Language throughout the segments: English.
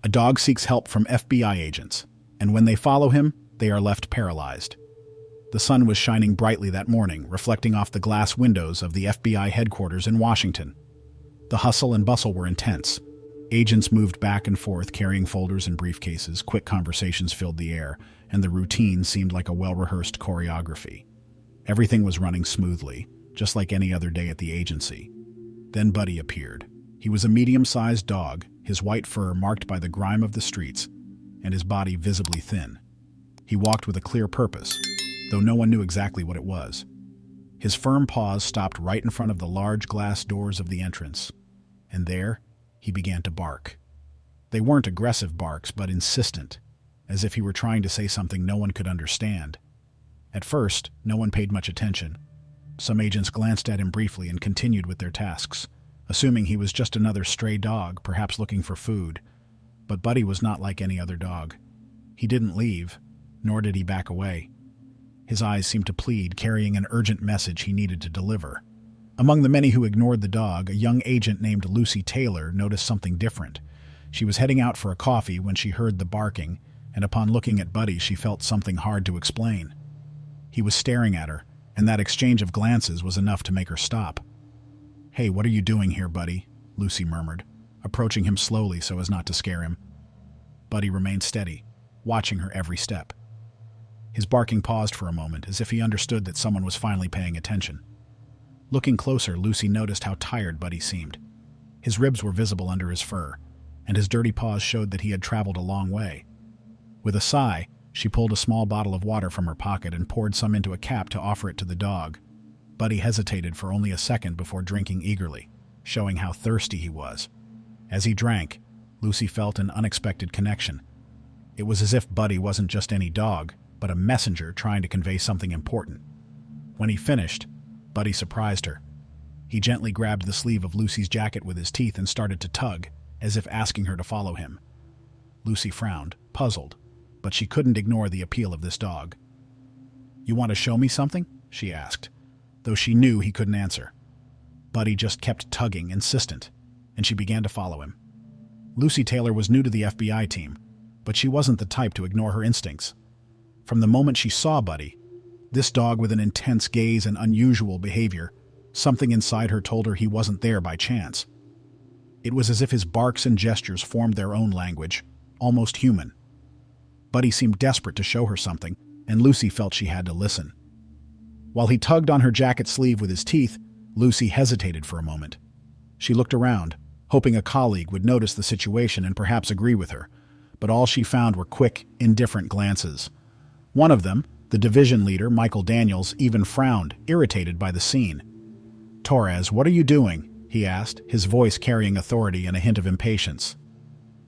A dog seeks help from FBI agents, and when they follow him, they are left paralyzed. The sun was shining brightly that morning, reflecting off the glass windows of the FBI headquarters in Washington. The hustle and bustle were intense. Agents moved back and forth carrying folders and briefcases, quick conversations filled the air, and the routine seemed like a well-rehearsed choreography. Everything was running smoothly, just like any other day at the agency. Then Buddy appeared. He was a medium-sized dog, his white fur marked by the grime of the streets, and his body visibly thin. He walked with a clear purpose, though no one knew exactly what it was. His firm paws stopped right in front of the large glass doors of the entrance, and there he began to bark. They weren't aggressive barks, but insistent, as if he were trying to say something no one could understand. At first, no one paid much attention. Some agents glanced at him briefly and continued with their tasks, assuming he was just another stray dog, perhaps looking for food. But Buddy was not like any other dog. He didn't leave, nor did he back away. His eyes seemed to plead, carrying an urgent message he needed to deliver. Among the many who ignored the dog, a young agent named Lucy Taylor noticed something different. She was heading out for a coffee when she heard the barking, and upon looking at Buddy, she felt something hard to explain. He was staring at her, and that exchange of glances was enough to make her stop. "Hey, what are you doing here, Buddy?" Lucy murmured, approaching him slowly so as not to scare him. Buddy remained steady, watching her every step. His barking paused for a moment, as if he understood that someone was finally paying attention. Looking closer, Lucy noticed how tired Buddy seemed. His ribs were visible under his fur, and his dirty paws showed that he had traveled a long way. With a sigh, she pulled a small bottle of water from her pocket and poured some into a cap to offer it to the dog. Buddy hesitated for only a second before drinking eagerly, showing how thirsty he was. As he drank, Lucy felt an unexpected connection. It was as if Buddy wasn't just any dog, but a messenger trying to convey something important. When he finished, Buddy surprised her. He gently grabbed the sleeve of Lucy's jacket with his teeth and started to tug, as if asking her to follow him. Lucy frowned, puzzled, but she couldn't ignore the appeal of this dog. "You want to show me something?" she asked, though she knew he couldn't answer. Buddy just kept tugging, insistent, and she began to follow him. Lucy Taylor was new to the FBI team, but she wasn't the type to ignore her instincts. From the moment she saw Buddy, this dog with an intense gaze and unusual behavior, something inside her told her he wasn't there by chance. It was as if his barks and gestures formed their own language, almost human. Buddy seemed desperate to show her something, and Lucy felt she had to listen. While he tugged on her jacket sleeve with his teeth, Lucy hesitated for a moment. She looked around, hoping a colleague would notice the situation and perhaps agree with her, but all she found were quick, indifferent glances. One of them, the division leader, Michael Daniels, even frowned, irritated by the scene. "Torres, what are you doing?" he asked, his voice carrying authority and a hint of impatience.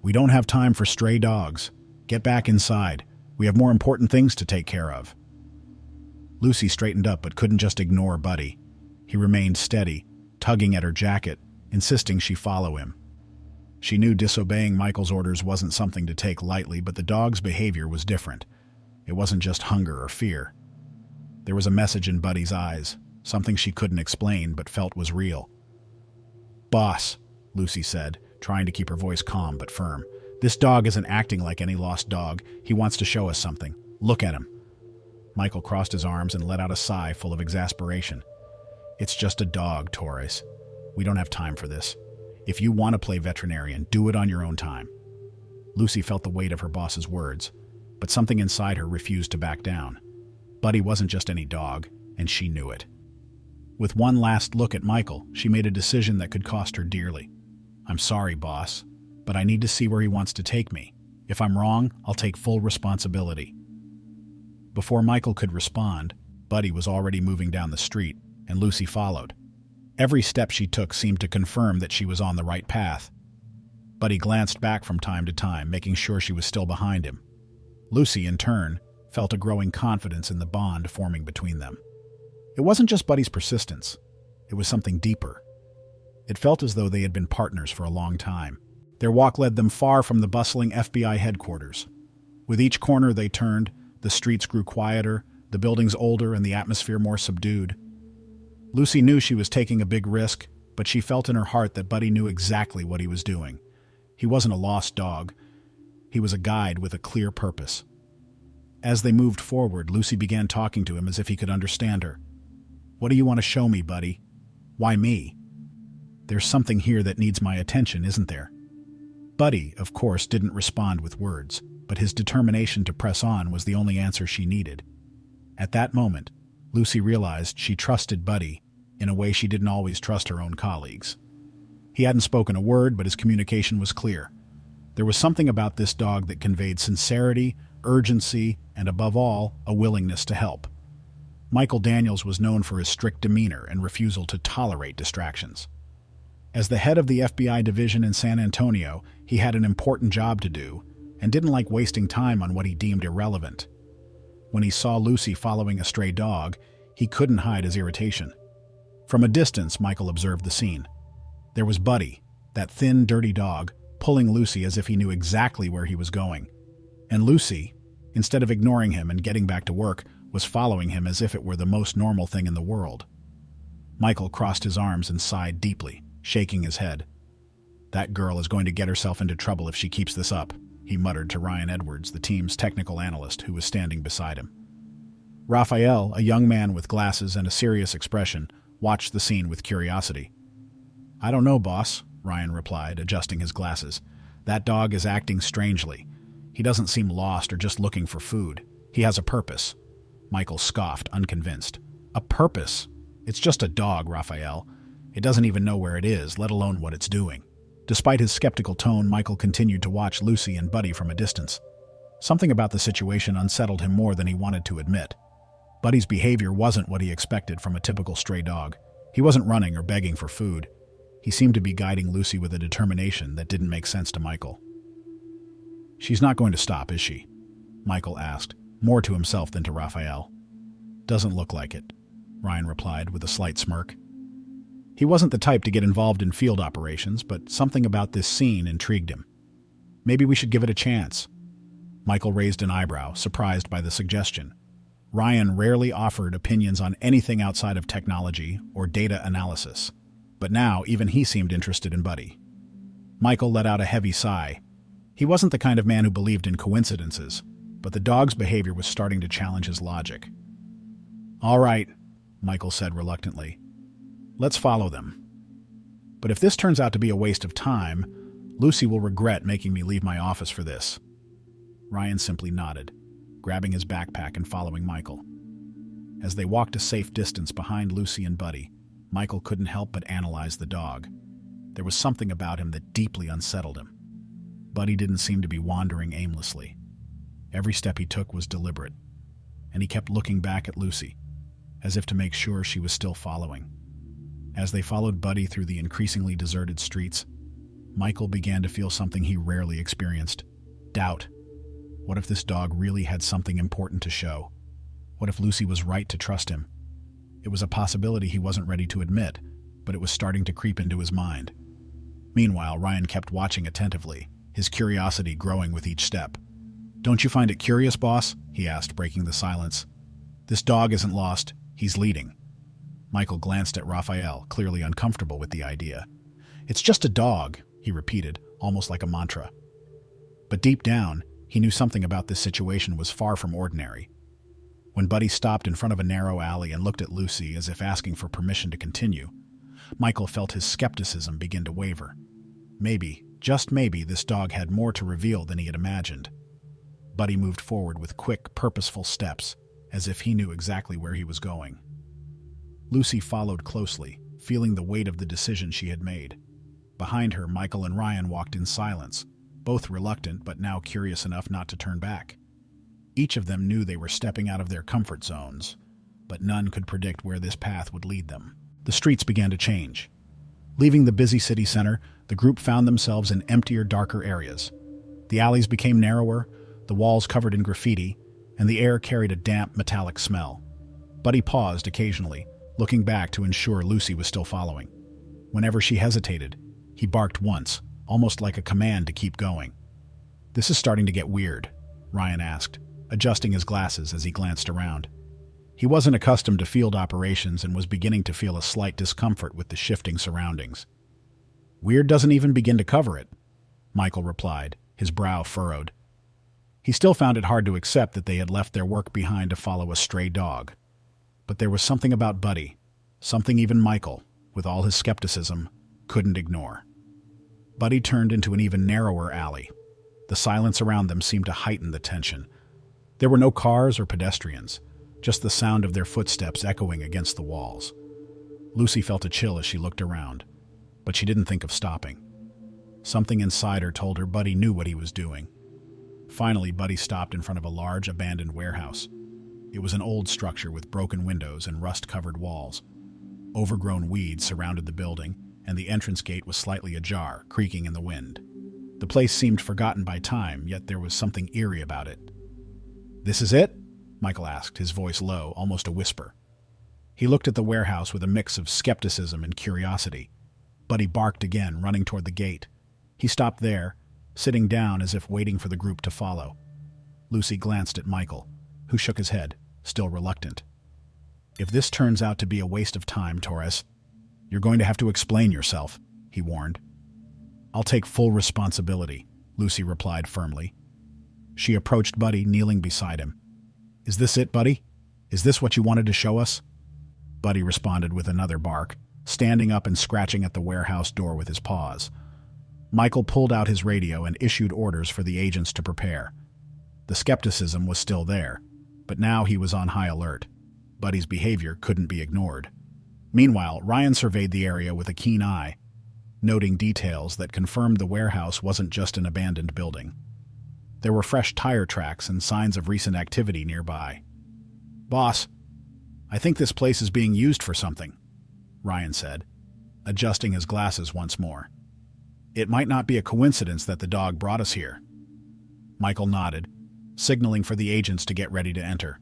"We don't have time for stray dogs. Get back inside. We have more important things to take care of." Lucy straightened up but couldn't just ignore Buddy. He remained steady, tugging at her jacket, insisting she follow him. She knew disobeying Michael's orders wasn't something to take lightly, but the dog's behavior was different. It wasn't just hunger or fear. There was a message in Buddy's eyes, something she couldn't explain but felt was real. "Boss," Lucy said, trying to keep her voice calm but firm. "This dog isn't acting like any lost dog. He wants to show us something. Look at him." Michael crossed his arms and let out a sigh full of exasperation. "It's just a dog, Torres. We don't have time for this. If you want to play veterinarian, do it on your own time." Lucy felt the weight of her boss's words, but something inside her refused to back down. Buddy wasn't just any dog, and she knew it. With one last look at Michael, she made a decision that could cost her dearly. "I'm sorry, boss, but I need to see where he wants to take me. If I'm wrong, I'll take full responsibility." Before Michael could respond, Buddy was already moving down the street, and Lucy followed. Every step she took seemed to confirm that she was on the right path. Buddy glanced back from time to time, making sure she was still behind him. Lucy, in turn, felt a growing confidence in the bond forming between them. It wasn't just Buddy's persistence. It was something deeper. It felt as though they had been partners for a long time. Their walk led them far from the bustling FBI headquarters. With each corner they turned, the streets grew quieter, the buildings older, and the atmosphere more subdued. Lucy knew she was taking a big risk, but she felt in her heart that Buddy knew exactly what he was doing. He wasn't a lost dog. He was a guide with a clear purpose. As they moved forward, Lucy began talking to him as if he could understand her. "What do you want to show me, buddy?" "Why me?" "There's something here that needs my attention, isn't there?" Buddy, of course, didn't respond with words, but his determination to press on was the only answer she needed. At that moment, Lucy realized she trusted Buddy in a way she didn't always trust her own colleagues. He hadn't spoken a word, but his communication was clear. There was something about this dog that conveyed sincerity, urgency, and above all, a willingness to help. Michael Daniels was known for his strict demeanor and refusal to tolerate distractions. As the head of the FBI division in San Antonio, he had an important job to do and didn't like wasting time on what he deemed irrelevant. When he saw Lucy following a stray dog, he couldn't hide his irritation. From a distance, Michael observed the scene. There was Buddy, that thin, dirty dog, pulling Lucy as if he knew exactly where he was going. And Lucy, instead of ignoring him and getting back to work, was following him as if it were the most normal thing in the world. Michael crossed his arms and sighed deeply, shaking his head. "That girl is going to get herself into trouble if she keeps this up," he muttered to Ryan Edwards, the team's technical analyst, who was standing beside him. Raphael, a young man with glasses and a serious expression, watched the scene with curiosity. "I don't know, boss," Ryan replied, adjusting his glasses. "That dog is acting strangely. He doesn't seem lost or just looking for food. He has a purpose." Michael scoffed, unconvinced. "A purpose? It's just a dog, Raphael. It doesn't even know where it is, let alone what it's doing." Despite his skeptical tone, Michael continued to watch Lucy and Buddy from a distance. Something about the situation unsettled him more than he wanted to admit. Buddy's behavior wasn't what he expected from a typical stray dog. He wasn't running or begging for food. He seemed to be guiding Lucy with a determination that didn't make sense to Michael. "She's not going to stop, is she?" Michael asked, more to himself than to Raphael. "Doesn't look like it," Ryan replied with a slight smirk. He wasn't the type to get involved in field operations, but something about this scene intrigued him. "Maybe we should give it a chance." Michael raised an eyebrow, surprised by the suggestion. Ryan rarely offered opinions on anything outside of technology or data analysis, but now even he seemed interested in Buddy. Michael let out a heavy sigh. He wasn't the kind of man who believed in coincidences, but the dog's behavior was starting to challenge his logic. "All right," Michael said reluctantly. "Let's follow them. But if this turns out to be a waste of time, Lucy will regret making me leave my office for this." Ryan simply nodded, grabbing his backpack and following Michael. As they walked a safe distance behind Lucy and Buddy, Michael couldn't help but analyze the dog. There was something about him that deeply unsettled him. Buddy didn't seem to be wandering aimlessly. Every step he took was deliberate, and he kept looking back at Lucy, as if to make sure she was still following. As they followed Buddy through the increasingly deserted streets, Michael began to feel something he rarely experienced: doubt. What if this dog really had something important to show? What if Lucy was right to trust him? It was a possibility he wasn't ready to admit, but it was starting to creep into his mind. Meanwhile, Ryan kept watching attentively, his curiosity growing with each step. "Don't you find it curious, boss?" he asked, breaking the silence. "This dog isn't lost, he's leading." Michael glanced at Raphael, clearly uncomfortable with the idea. "It's just a dog," he repeated, almost like a mantra. But deep down, he knew something about this situation was far from ordinary. When Buddy stopped in front of a narrow alley and looked at Lucy as if asking for permission to continue, Michael felt his skepticism begin to waver. Maybe, just maybe, this dog had more to reveal than he had imagined. Buddy moved forward with quick, purposeful steps, as if he knew exactly where he was going. Lucy followed closely, feeling the weight of the decision she had made. Behind her, Michael and Ryan walked in silence, both reluctant but now curious enough not to turn back. Each of them knew they were stepping out of their comfort zones, but none could predict where this path would lead them. The streets began to change. Leaving the busy city center, the group found themselves in emptier, darker areas. The alleys became narrower, the walls covered in graffiti, and the air carried a damp, metallic smell. Buddy paused occasionally, looking back to ensure Lucy was still following. Whenever she hesitated, he barked once, almost like a command to keep going. "This is starting to get weird," Ryan asked, adjusting his glasses as he glanced around. He wasn't accustomed to field operations and was beginning to feel a slight discomfort with the shifting surroundings. "Weird doesn't even begin to cover it," Michael replied, his brow furrowed. He still found it hard to accept that they had left their work behind to follow a stray dog. But there was something about Buddy, something even Michael, with all his skepticism, couldn't ignore. Buddy turned into an even narrower alley. The silence around them seemed to heighten the tension. There were no cars or pedestrians, just the sound of their footsteps echoing against the walls. Lucy felt a chill as she looked around, but she didn't think of stopping. Something inside her told her Buddy knew what he was doing. Finally, Buddy stopped in front of a large, abandoned warehouse. It was an old structure with broken windows and rust-covered walls. Overgrown weeds surrounded the building, and the entrance gate was slightly ajar, creaking in the wind. The place seemed forgotten by time, yet there was something eerie about it. "This is it?" Michael asked, his voice low, almost a whisper. He looked at the warehouse with a mix of skepticism and curiosity. Buddy barked again, running toward the gate. He stopped there, sitting down as if waiting for the group to follow. Lucy glanced at Michael, who shook his head, still reluctant. "If this turns out to be a waste of time, Torres, you're going to have to explain yourself," he warned. "I'll take full responsibility," Lucy replied firmly. She approached Buddy, kneeling beside him. "Is this it, Buddy? Is this what you wanted to show us?" Buddy responded with another bark, standing up and scratching at the warehouse door with his paws. Michael pulled out his radio and issued orders for the agents to prepare. The skepticism was still there, but now he was on high alert. Buddy's behavior couldn't be ignored. Meanwhile, Ryan surveyed the area with a keen eye, noting details that confirmed the warehouse wasn't just an abandoned building. There were fresh tire tracks and signs of recent activity nearby. "Boss, I think this place is being used for something," Ryan said, adjusting his glasses once more. "It might not be a coincidence that the dog brought us here." Michael nodded, signaling for the agents to get ready to enter.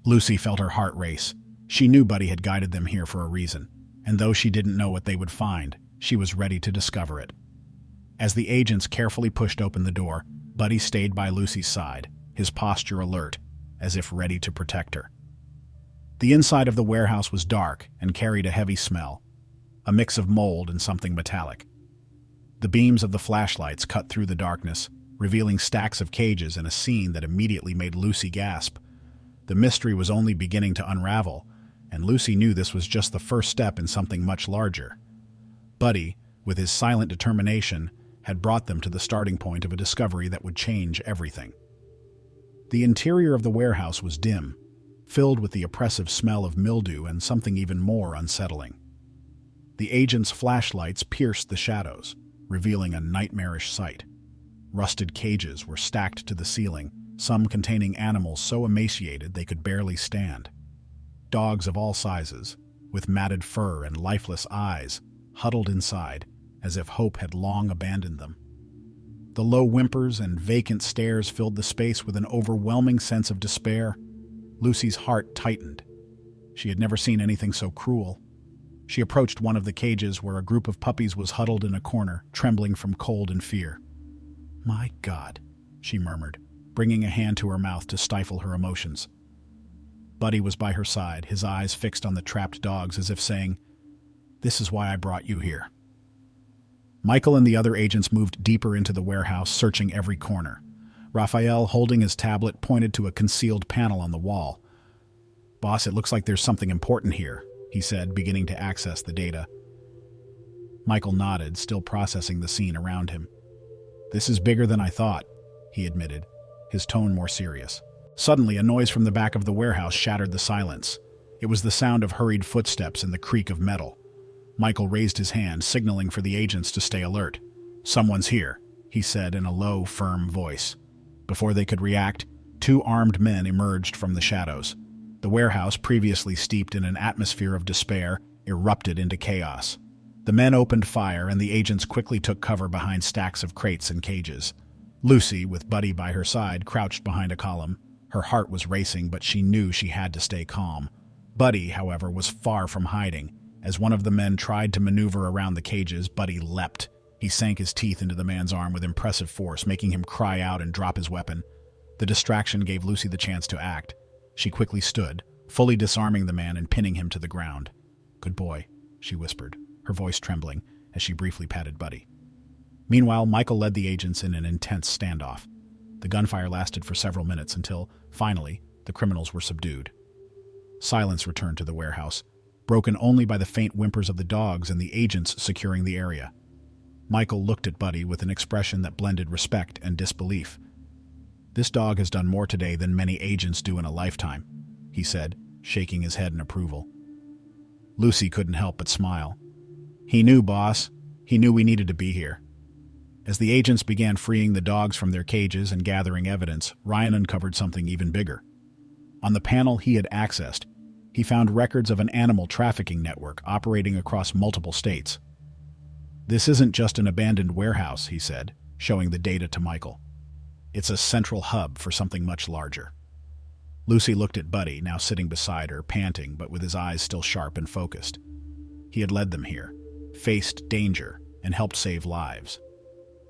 Lucy felt her heart race. She knew Buddy had guided them here for a reason, and though she didn't know what they would find, she was ready to discover it. As the agents carefully pushed open the door, Buddy stayed by Lucy's side, his posture alert, as if ready to protect her. The inside of the warehouse was dark and carried a heavy smell, a mix of mold and something metallic. The beams of the flashlights cut through the darkness, revealing stacks of cages and a scene that immediately made Lucy gasp. The mystery was only beginning to unravel, and Lucy knew this was just the first step in something much larger. Buddy, with his silent determination, had brought them to the starting point of a discovery that would change everything. The interior of the warehouse was dim, filled with the oppressive smell of mildew and something even more unsettling. The agents' flashlights pierced the shadows, revealing a nightmarish sight. Rusted cages were stacked to the ceiling, some containing animals so emaciated they could barely stand. Dogs of all sizes, with matted fur and lifeless eyes, huddled inside, as if hope had long abandoned them. The low whimpers and vacant stares filled the space with an overwhelming sense of despair. Lucy's heart tightened. She had never seen anything so cruel. She approached one of the cages where a group of puppies was huddled in a corner, trembling from cold and fear. "My God," she murmured, bringing a hand to her mouth to stifle her emotions. Buddy was by her side, his eyes fixed on the trapped dogs as if saying, "This is why I brought you here." Michael and the other agents moved deeper into the warehouse, searching every corner. Raphael, holding his tablet, pointed to a concealed panel on the wall. "Boss, it looks like there's something important here," he said, beginning to access the data. Michael nodded, still processing the scene around him. "This is bigger than I thought," he admitted, his tone more serious. Suddenly, a noise from the back of the warehouse shattered the silence. It was the sound of hurried footsteps and the creak of metal. Michael raised his hand, signaling for the agents to stay alert. "Someone's here," he said in a low, firm voice. Before they could react, two armed men emerged from the shadows. The warehouse, previously steeped in an atmosphere of despair, erupted into chaos. The men opened fire, and the agents quickly took cover behind stacks of crates and cages. Lucy, with Buddy by her side, crouched behind a column. Her heart was racing, but she knew she had to stay calm. Buddy, however, was far from hiding. As one of the men tried to maneuver around the cages, Buddy leapt. He sank his teeth into the man's arm with impressive force, making him cry out and drop his weapon. The distraction gave Lucy the chance to act. She quickly stood, fully disarming the man and pinning him to the ground. "Good boy," she whispered, her voice trembling, as she briefly patted Buddy. Meanwhile, Michael led the agents in an intense standoff. The gunfire lasted for several minutes until, finally, the criminals were subdued. Silence returned to the warehouse, broken only by the faint whimpers of the dogs and the agents securing the area. Michael looked at Buddy with an expression that blended respect and disbelief. "This dog has done more today than many agents do in a lifetime," he said, shaking his head in approval. Lucy couldn't help but smile. "He knew, boss. He knew we needed to be here." As the agents began freeing the dogs from their cages and gathering evidence, Ryan uncovered something even bigger. On the panel he had accessed, he found records of an animal trafficking network operating across multiple states. "This isn't just an abandoned warehouse," he said, showing the data to Michael. "It's a central hub for something much larger." Lucy looked at Buddy, now sitting beside her, panting but with his eyes still sharp and focused. He had led them here, faced danger, and helped save lives.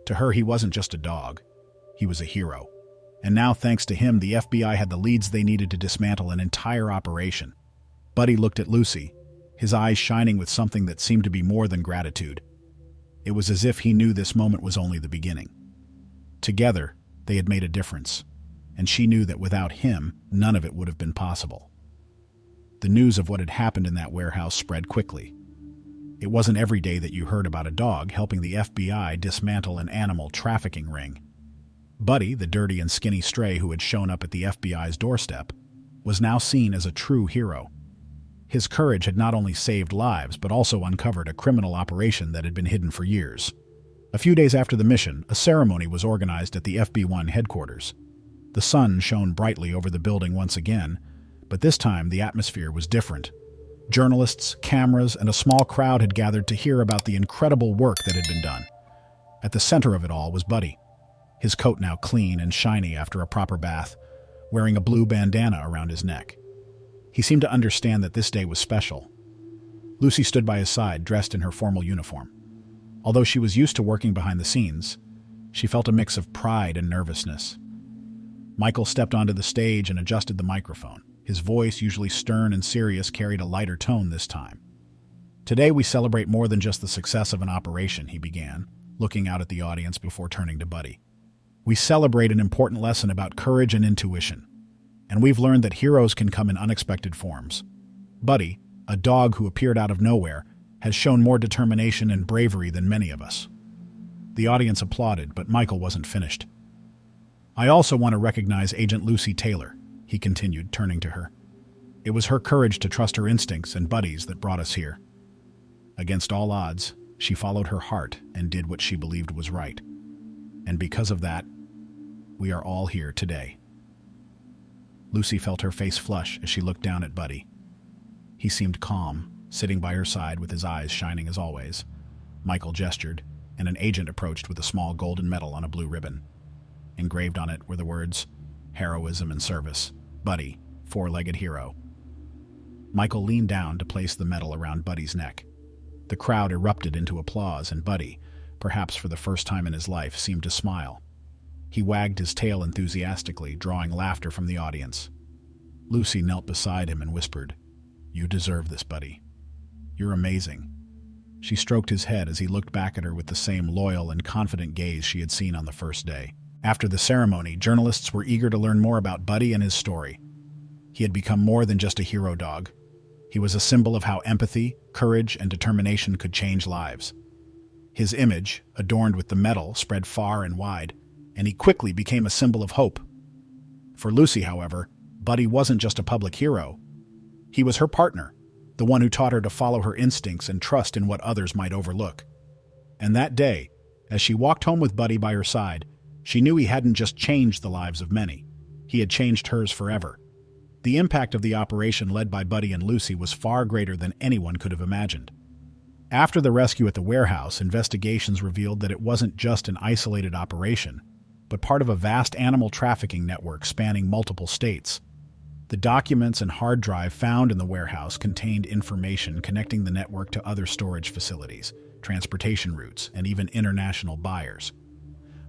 To her, he wasn't just a dog. He was a hero. And now, thanks to him, the FBI had the leads they needed to dismantle an entire operation. Buddy looked at Lucy, his eyes shining with something that seemed to be more than gratitude. It was as if he knew this moment was only the beginning. Together, they had made a difference, and she knew that without him, none of it would have been possible. The news of what had happened in that warehouse spread quickly. It wasn't every day that you heard about a dog helping the FBI dismantle an animal trafficking ring. Buddy, the dirty and skinny stray who had shown up at the FBI's doorstep, was now seen as a true hero. His courage had not only saved lives, but also uncovered a criminal operation that had been hidden for years. A few days after the mission, a ceremony was organized at the FB1 headquarters. The sun shone brightly over the building once again, but this time the atmosphere was different. Journalists, cameras, and a small crowd had gathered to hear about the incredible work that had been done. At the center of it all was Buddy, his coat now clean and shiny after a proper bath, wearing a blue bandana around his neck. He seemed to understand that this day was special. Lucy stood by his side, dressed in her formal uniform. Although she was used to working behind the scenes, she felt a mix of pride and nervousness. Michael stepped onto the stage and adjusted the microphone. His voice, usually stern and serious, carried a lighter tone this time. "Today we celebrate more than just the success of an operation," he began, looking out at the audience before turning to Buddy. "We celebrate an important lesson about courage and intuition. And we've learned that heroes can come in unexpected forms. Buddy, a dog who appeared out of nowhere, has shown more determination and bravery than many of us." The audience applauded, but Michael wasn't finished. "I also want to recognize Agent Lucy Taylor," he continued, turning to her. "It was her courage to trust her instincts and Buddy's that brought us here. Against all odds, she followed her heart and did what she believed was right. And because of that, we are all here today." Lucy felt her face flush as she looked down at Buddy. He seemed calm, sitting by her side with his eyes shining as always. Michael gestured, and an agent approached with a small golden medal on a blue ribbon. Engraved on it were the words, "Heroism and Service. Buddy, four-legged hero." Michael leaned down to place the medal around Buddy's neck. The crowd erupted into applause, and Buddy, perhaps for the first time in his life, seemed to smile. He wagged his tail enthusiastically, drawing laughter from the audience. Lucy knelt beside him and whispered, "You deserve this, Buddy. You're amazing." She stroked his head as he looked back at her with the same loyal and confident gaze she had seen on the first day. After the ceremony, journalists were eager to learn more about Buddy and his story. He had become more than just a hero dog. He was a symbol of how empathy, courage, and determination could change lives. His image, adorned with the medal, spread far and wide, and he quickly became a symbol of hope. For Lucy, however, Buddy wasn't just a public hero. He was her partner, the one who taught her to follow her instincts and trust in what others might overlook. And that day, as she walked home with Buddy by her side, she knew he hadn't just changed the lives of many. He had changed hers forever. The impact of the operation led by Buddy and Lucy was far greater than anyone could have imagined. After the rescue at the warehouse, investigations revealed that it wasn't just an isolated operation, but part of a vast animal trafficking network spanning multiple states. The documents and hard drive found in the warehouse contained information connecting the network to other storage facilities, transportation routes, and even international buyers.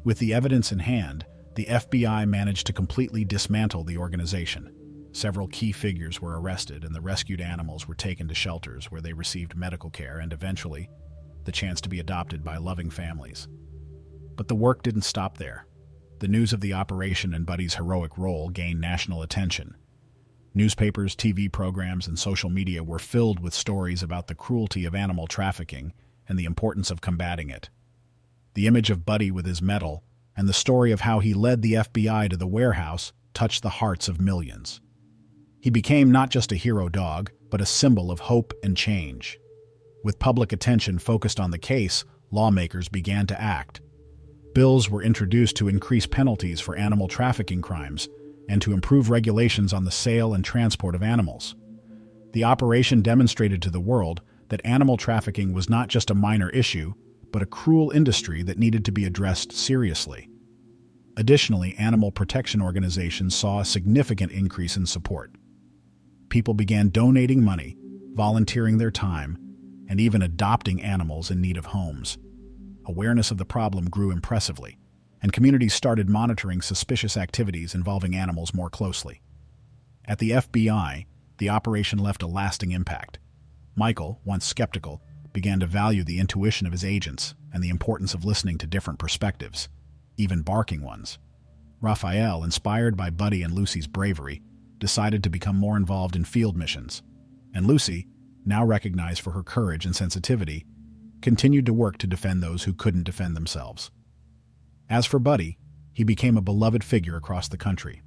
With the evidence in hand, the FBI managed to completely dismantle the organization. Several key figures were arrested, and the rescued animals were taken to shelters where they received medical care and, eventually, the chance to be adopted by loving families. But the work didn't stop there. the news of the operation and Buddy's heroic role gained national attention. Newspapers, TV programs, and social media were filled with stories about the cruelty of animal trafficking and the importance of combating it. The image of Buddy with his medal and the story of how he led the FBI to the warehouse touched the hearts of millions. He became not just a hero dog, but a symbol of hope and change. With public attention focused on the case, lawmakers began to act. Bills were introduced to increase penalties for animal trafficking crimes and to improve regulations on the sale and transport of animals. The operation demonstrated to the world that animal trafficking was not just a minor issue, but a cruel industry that needed to be addressed seriously. Additionally, animal protection organizations saw a significant increase in support. People began donating money, volunteering their time, and even adopting animals in need of homes. Awareness of the problem grew impressively, and communities started monitoring suspicious activities involving animals more closely. At the FBI, the operation left a lasting impact. Michael, once skeptical, began to value the intuition of his agents and the importance of listening to different perspectives, even barking ones. Raphael, inspired by Buddy and Lucy's bravery, decided to become more involved in field missions, and Lucy, now recognized for her courage and sensitivity, continued to work to defend those who couldn't defend themselves. As for Buddy, he became a beloved figure across the country.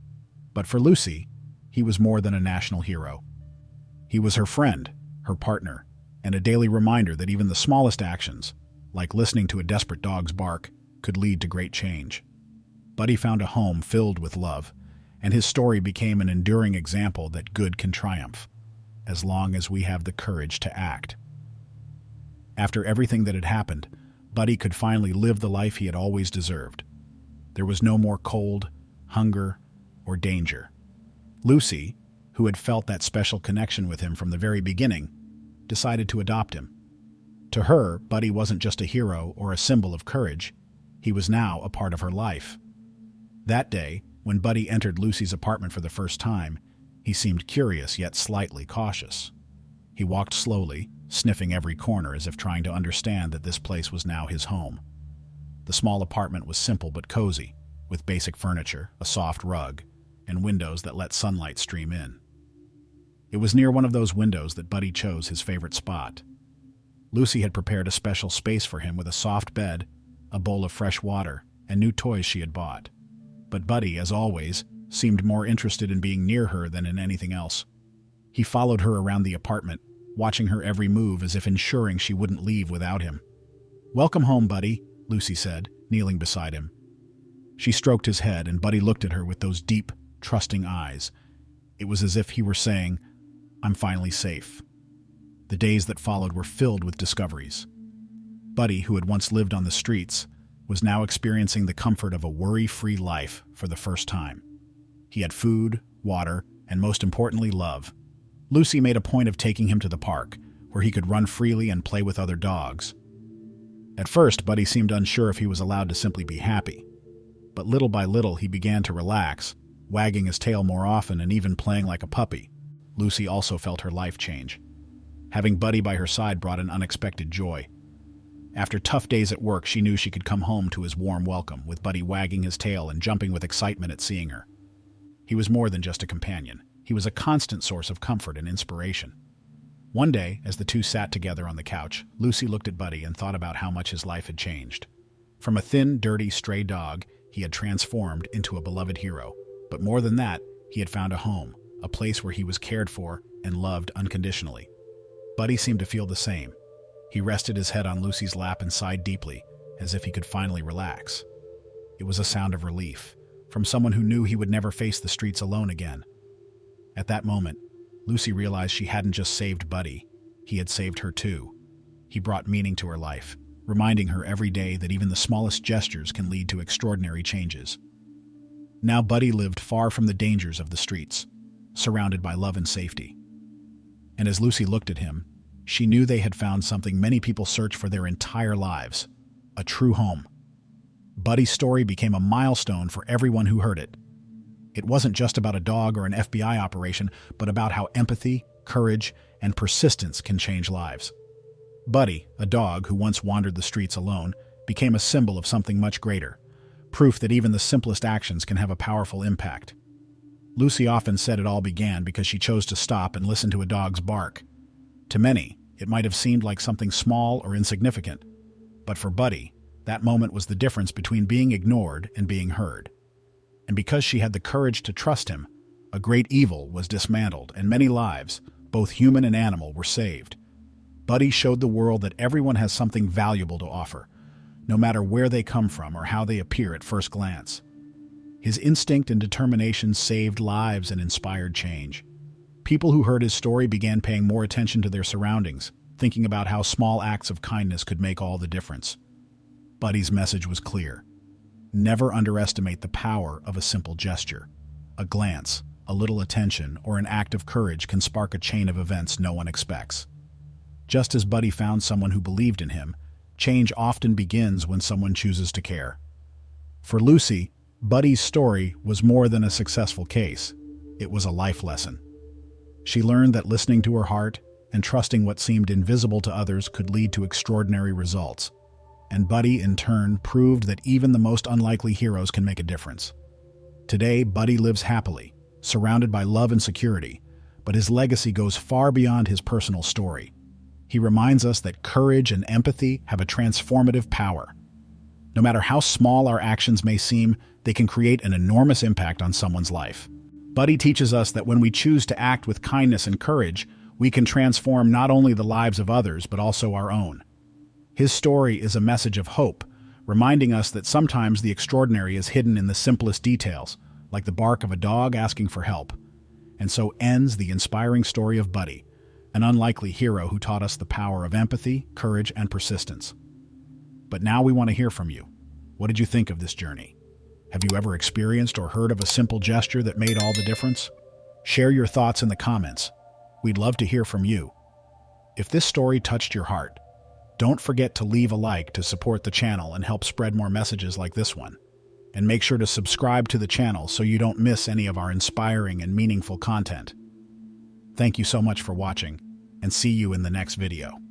But for Lucy, he was more than a national hero. He was her friend, her partner, and a daily reminder that even the smallest actions, like listening to a desperate dog's bark, could lead to great change. Buddy found a home filled with love, and his story became an enduring example that good can triumph, as long as we have the courage to act. After everything that had happened, Buddy could finally live the life he had always deserved. There was no more cold, hunger, or danger. Lucy, who had felt that special connection with him from the very beginning, decided to adopt him. To her, Buddy wasn't just a hero or a symbol of courage. He was now a part of her life. That day, when Buddy entered Lucy's apartment for the first time, he seemed curious yet slightly cautious. He walked slowly, sniffing every corner as if trying to understand that this place was now his home. The small apartment was simple but cozy, with basic furniture, a soft rug, and windows that let sunlight stream in. It was near one of those windows that Buddy chose his favorite spot. Lucy had prepared a special space for him with a soft bed, a bowl of fresh water, and new toys she had bought. But Buddy, as always, seemed more interested in being near her than in anything else. He followed her around the apartment, watching her every move as if ensuring she wouldn't leave without him. "Welcome home, Buddy," Lucy said, kneeling beside him. She stroked his head, and Buddy looked at her with those deep, trusting eyes. It was as if he were saying, "I'm finally safe." The days that followed were filled with discoveries. Buddy, who had once lived on the streets, was now experiencing the comfort of a worry-free life for the first time. He had food, water, and most importantly, love. Lucy made a point of taking him to the park, where he could run freely and play with other dogs. At first, Buddy seemed unsure if he was allowed to simply be happy. But little by little, he began to relax, wagging his tail more often and even playing like a puppy. Lucy also felt her life change. Having Buddy by her side brought an unexpected joy. After tough days at work, she knew she could come home to his warm welcome, with Buddy wagging his tail and jumping with excitement at seeing her. He was more than just a companion. He was a constant source of comfort and inspiration. One day, as the two sat together on the couch, Lucy looked at Buddy and thought about how much his life had changed. From a thin, dirty, stray dog, he had transformed into a beloved hero. But more than that, he had found a home, a place where he was cared for and loved unconditionally. Buddy seemed to feel the same. He rested his head on Lucy's lap and sighed deeply, as if he could finally relax. It was a sound of relief, from someone who knew he would never face the streets alone again. At that moment, Lucy realized she hadn't just saved Buddy, he had saved her too. He brought meaning to her life, reminding her every day that even the smallest gestures can lead to extraordinary changes. Now Buddy lived far from the dangers of the streets, surrounded by love and safety. And as Lucy looked at him, she knew they had found something many people search for their entire lives, a true home. Buddy's story became a milestone for everyone who heard it. It wasn't just about a dog or an FBI operation, but about how empathy, courage, and persistence can change lives. Buddy, a dog who once wandered the streets alone, became a symbol of something much greater, proof that even the simplest actions can have a powerful impact. Lucy often said it all began because she chose to stop and listen to a dog's bark. To many, it might have seemed like something small or insignificant, but for Buddy, that moment was the difference between being ignored and being heard. And because she had the courage to trust him, a great evil was dismantled and many lives, both human and animal, were saved. Buddy showed the world that everyone has something valuable to offer, no matter where they come from or how they appear at first glance. His instinct and determination saved lives and inspired change. People who heard his story began paying more attention to their surroundings, thinking about how small acts of kindness could make all the difference. Buddy's message was clear. Never underestimate the power of a simple gesture. A glance, a little attention, or an act of courage can spark a chain of events no one expects. Just as Buddy found someone who believed in him, change often begins when someone chooses to care. For Lucy, Buddy's story was more than a successful case. It was a life lesson. She learned that listening to her heart and trusting what seemed invisible to others could lead to extraordinary results. And Buddy, in turn, proved that even the most unlikely heroes can make a difference. Today, Buddy lives happily, surrounded by love and security, but his legacy goes far beyond his personal story. He reminds us that courage and empathy have a transformative power. No matter how small our actions may seem, they can create an enormous impact on someone's life. Buddy teaches us that when we choose to act with kindness and courage, we can transform not only the lives of others, but also our own. His story is a message of hope, reminding us that sometimes the extraordinary is hidden in the simplest details, like the bark of a dog asking for help. And so ends the inspiring story of Buddy, an unlikely hero who taught us the power of empathy, courage, and persistence. But now we want to hear from you. What did you think of this journey? Have you ever experienced or heard of a simple gesture that made all the difference? Share your thoughts in the comments. We'd love to hear from you. If this story touched your heart, don't forget to leave a like to support the channel and help spread more messages like this one. And make sure to subscribe to the channel so you don't miss any of our inspiring and meaningful content. Thank you so much for watching, and see you in the next video.